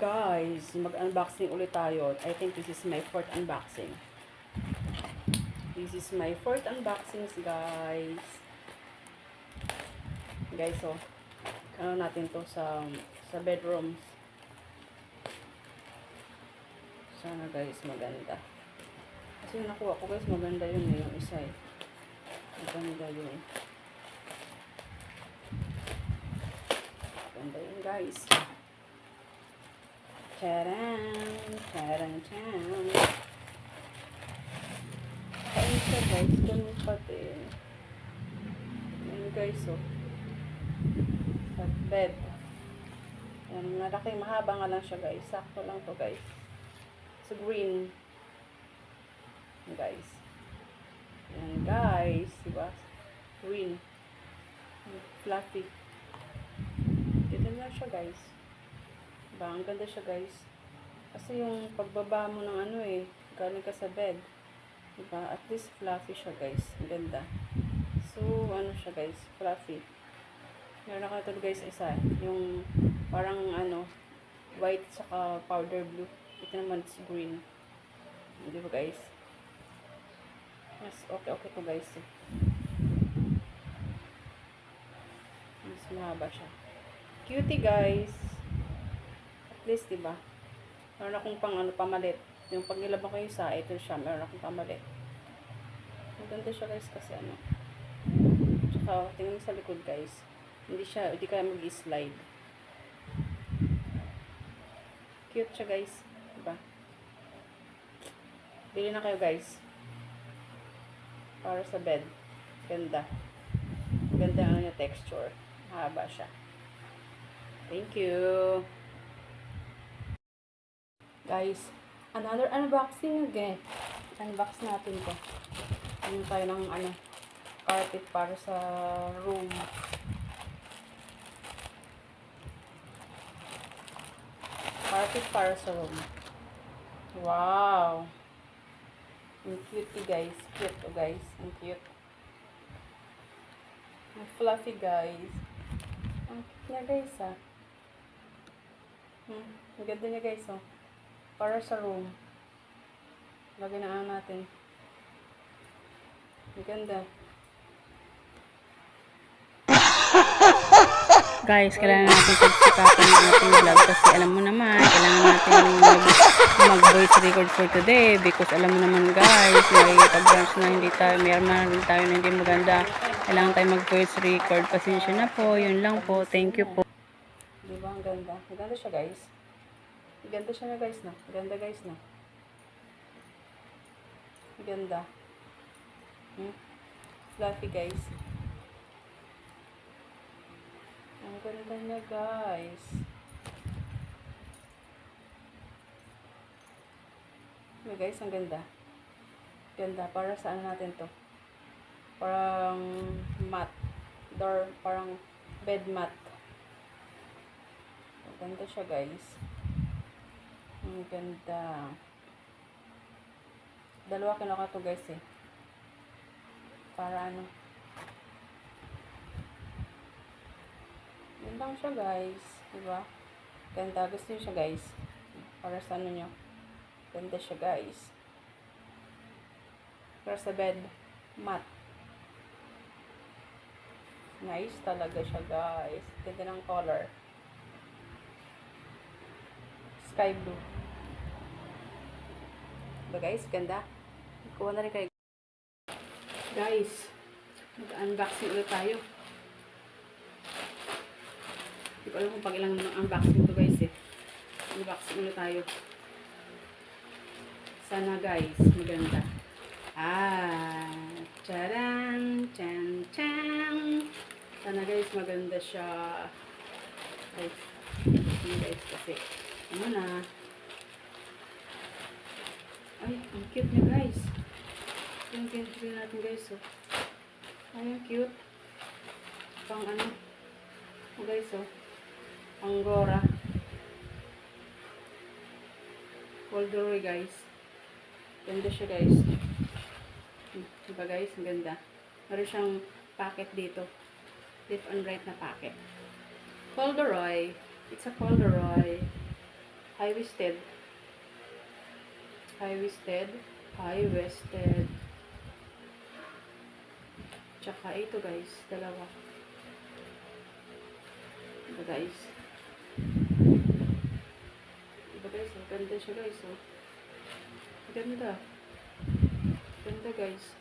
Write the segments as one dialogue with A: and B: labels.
A: guys, mag-unboxing ulit tayo. I think this is my fourth unboxing. This is my fourth unboxing, guys. Guys, so, ano natin to sa bedrooms. Sana guys, maganda. Kasi yung nakuha ko guys, maganda yun eh, yung isa eh. Maganda yun. Maganda yun guys. Charan! Charan! Charan! Kain siya guys, ganun pati. Yan guys, oh. Sa bed. Yan, malaki, mahaba nga lang siya guys. Sakto lang to guys. So green. Yan guys. Yan guys, diba? Green. Fluffy. Dito na siya guys. Diba? Ang ganda siya guys. Kasi yung pagbaba mo ng ano eh, galing ka sa bed. Diba? At least fluffy siya guys. Ang ganda. So, ano siya guys? Fluffy. Meron ako ito guys isa. Yung parang ano, white saka powder blue. Ito naman is green. Diba guys? Mas okay to guys. Mas mahaba siya. Cutie guys. At least diba? Meron akong pang ano, pamalit. Yung pag nilabang ko yung isa, ito siya. Meron akong pamalit. Maganda siya guys kasi ano. Tsaka, tingnan mo sa likod guys. Hindi kaya mag-slide. Cute siya guys. Diba? Bili na kayo guys. Para sa bed. Ganda. Ganda ang yung texture. Mahaba siya. Thank you. Guys, another unboxing again. Unbox natin to. Ano tayo ng ano, carpet para sa room. Carpet para sa room. Wow. Ang cute guys. Cute to guys. Ang cute. Ang fluffy guys. Ang cute niya guys ah. Ang ganda niya guys oh. Para sa room. Lagyan na natin. Ang ganda. Guys, kailangan natin pagsikapan ng ating vlog kasi alam mo naman, kailangan natin mag-voice record for today because alam mo naman guys, may pag-branch na hindi tayo, mayroon rin tayo na hindi maganda. Kailangan tayo mag-voice record. Pasensya na po, yun lang po. Thank you po. Diba, ang ganda. Ang ganda siya guys. Ang ganda siya na guys na. Ang ganda guys na. Ang ganda. Fluffy guys. Ang ganda niya guys. Okay guys, ang ganda. Ganda. Para saan natin to? Parang mat. Door, parang bed mat. Ang ganda siya guys. Ang ganda. Dalawa kinuha to guys eh. Para ano. Yun lang siya guys. Diba? Ganda. Gusto nyo siya guys. Para sa ano nyo. Ganda siya guys. Para sa bed mat. Nice talaga siya guys. Ganda ng color. Sky blue. Diba guys? Ganda. Kuha na rin kayo. Guys, mag-unboxing ulit tayo. Hindi ko alam kung pag ilang unboxing to guys eh. Unboxing ulit tayo. Sana guys, maganda. Charan! Chan! Chan! Sana guys, maganda siya. Guys, hindi guys kasi. Ano na? Ay, ang cute niya guys. Yung cute natin guys oh. Ay, ang cute. Pang ano. Oh guys oh. Angora. Folderoy guys. Ganda siya guys. Diba guys? Ang ganda. Meron siyang packet dito. Left and right na packet. Folderoy. It's a Folderoy. High-waisted. High-waisted. High-waisted. Tsaka ito guys, dalawa. Ito guys. Diba guys, maganda siya guys. Oh. Maganda. Maganda guys.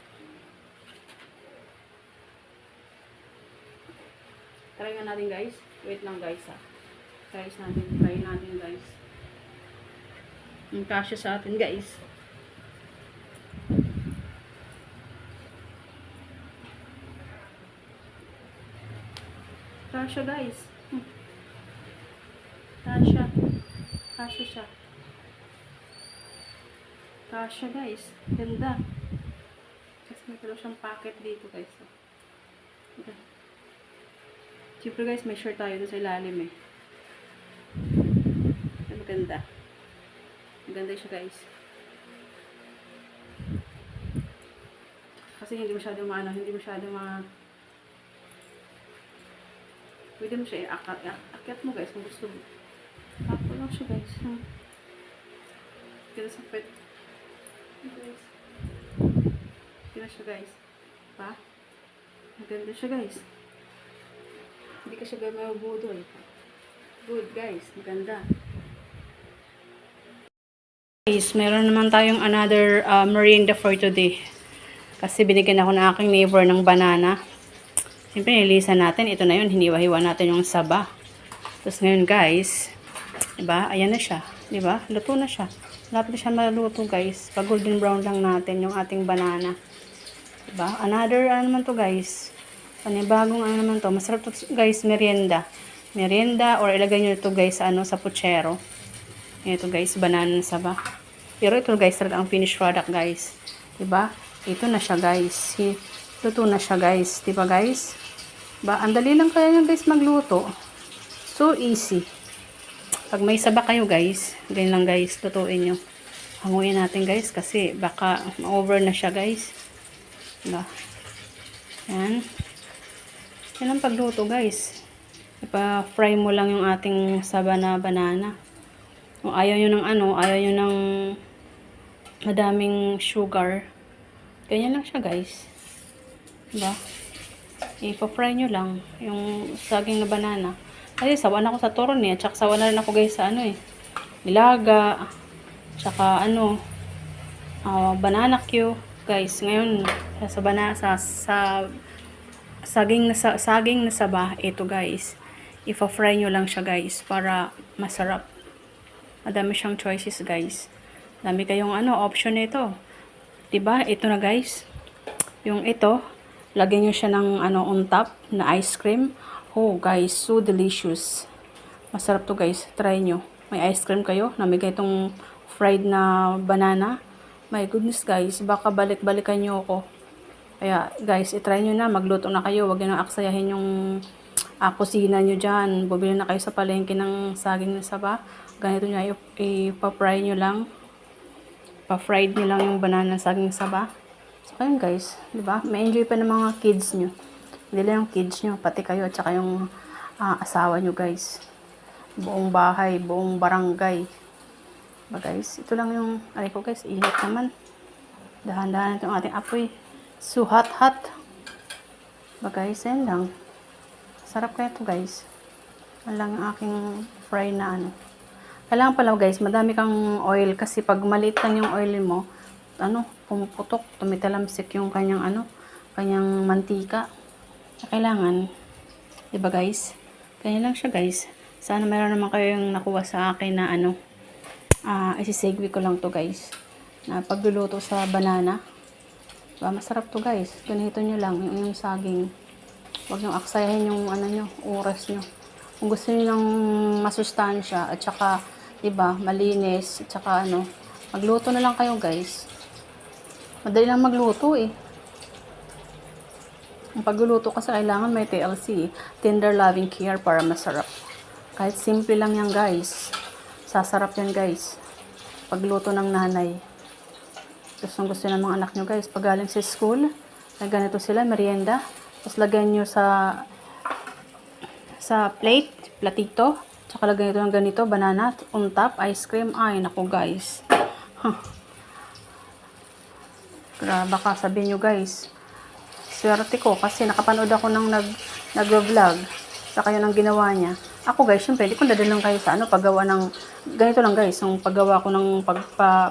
A: Try nga natin guys. Wait lang guys ha. Try natin guys. Ang kasya sa atin guys. Kasya guys. Kasya. Kasya siya. Kasya guys. Ganda. Kasi may talo siyang packet dito guys. Okay. Siyempre guys, may shirt tayo sa ilalim eh. Maganda. Maganda siya guys. Kasi hindi masyado pwede mo siya akyat mo guys kung gusto mo. Ako lang siya guys. Kaya sa pet. Guys. Kaya siya guys. Pa? Maganda siya guys. Hindi ka siya mabudol. Good guys. Maganda. Guys, meron naman tayong another merienda for today. Kasi binigyan ako ng aking neighbor ng banana. Siyempre, nililisan natin. Ito na yun. Hiniwa-hiwa natin yung saba. Tapos ngayon, guys, diba? Ayan na siya. Diba? Luto na siya. Lapit na siya maluto, guys. Pag golden brown lang natin yung ating banana. Diba? Another, ano naman to, guys. Panibagong, ano naman to. Masarap to, guys, merienda. Merienda, or ilagay nyo ito, guys, sa puchero. Ito, guys, banana saba. Pero ito, guys, talaga ang finished product, guys. Diba? Ito na siya, guys. Luto na siya, guys. Diba, guys? Ang dali lang kaya nyo guys magluto. So easy. Pag may saba kayo guys, ganyan lang guys, lutuin nyo. Hanguin natin guys kasi baka ma-over na siya guys. Diba? Yan. Yan ang pagluto guys. Ipa-fry mo lang yung ating saba na banana. Kung ayaw nyo ng ayaw nyo ng madaming sugar. Ganyan lang siya guys. Diba? Ipa-fry nyo lang yung saging na banana. Kasi sawa na ako sa turon at saka sawa na rin ako guys sa nilaga, tsaka banana Q. Guys, ngayon sa saging na saba, ito guys. Ipa-fry nyo lang siya guys para masarap. Madami siyang choices guys. Dami kayong option nito. Diba? Ito na guys. Yung ito, lagyan nyo siya ng on top na ice cream. Oh guys, so delicious. Masarap to guys. Try nyo. May ice cream kayo. Namigay itong fried na banana. My goodness guys. Baka balik-balikan nyo ako. Kaya guys, itry nyo na. Magluto na kayo. Huwag nyo na aksayahin yung kusina nyo dyan. Bumili na kayo sa palengke ng saging na saba. Ganito nyo. Ipa-fry nyo lang. Pa-fried nyo lang yung banana saging saba. So, ayun guys, di ba? May enjoy pa ng mga kids nyo. Hindi lang yung kids nyo, pati kayo at saka yung asawa nyo guys. Buong bahay, buong barangay. Diba guys? Ito lang yung, ko guys, init naman. Dahan-dahan itong ating apoy. So hot. Diba guys? Yan lang. Sarap kaya ito guys. Yan lang yung aking fry na Kailangan pala guys, madami kang oil kasi pag maliit lang yung oil mo, pumuputok, tumitalamsik yung kanyang kanyang mantika. Kailangan, 'di ba guys? Kanya lang siya guys. Sana mayroon naman kayong nakuha sa akin na isisegue ko lang to guys. Na pagluluto sa banana. Diba, masarap to guys. Ganito nyo lang yung saging. Huwag nyo aksayahin yung oras nyo. Kung gusto nyo ng masustansya at saka 'di ba, malinis at saka magluto na lang kayo guys. Madali lang magluto eh. Ang pagluluto kasi kailangan may TLC, tender loving care para masarap. Kahit simple lang yan guys. Sasarap yan guys. Pagluto ng nanay. Gusto ng mga anak nyo guys. Pag galing sa school, ay ganito sila, merienda. Tapos lagyan nyo sa platito, Tsaka lagyan ito ng ganito, banana on top, ice cream. Ay, naku guys. Huh. Baka sabihin nyo guys, swerte ko kasi nakapanood ako ng nag-vlog sa kayo ng ginawa niya. Ako guys, syempre, hindi ko dadalang kayo sa paggawa ng, ganito lang guys, yung paggawa ko ng,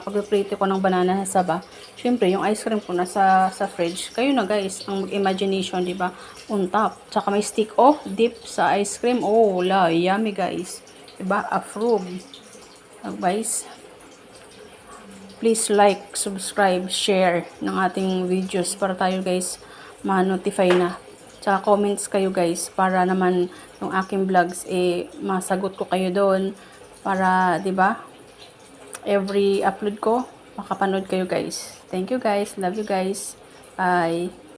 A: pag-prito ko ng banana sa saba. Syempre, yung ice cream ko nasa sa fridge. Kayo na guys, ang imagination, di ba? On top. Tsaka may stick dip sa ice cream. Oh, yummy guys. Diba? Approve. Guys, please like, subscribe, share ng ating videos para tayo guys ma-notify na. Tsaka comments kayo guys para naman yung aking vlogs masagot ko kayo doon para 'di ba? Every upload ko makapanood kayo guys. Thank you guys. Love you guys. Bye.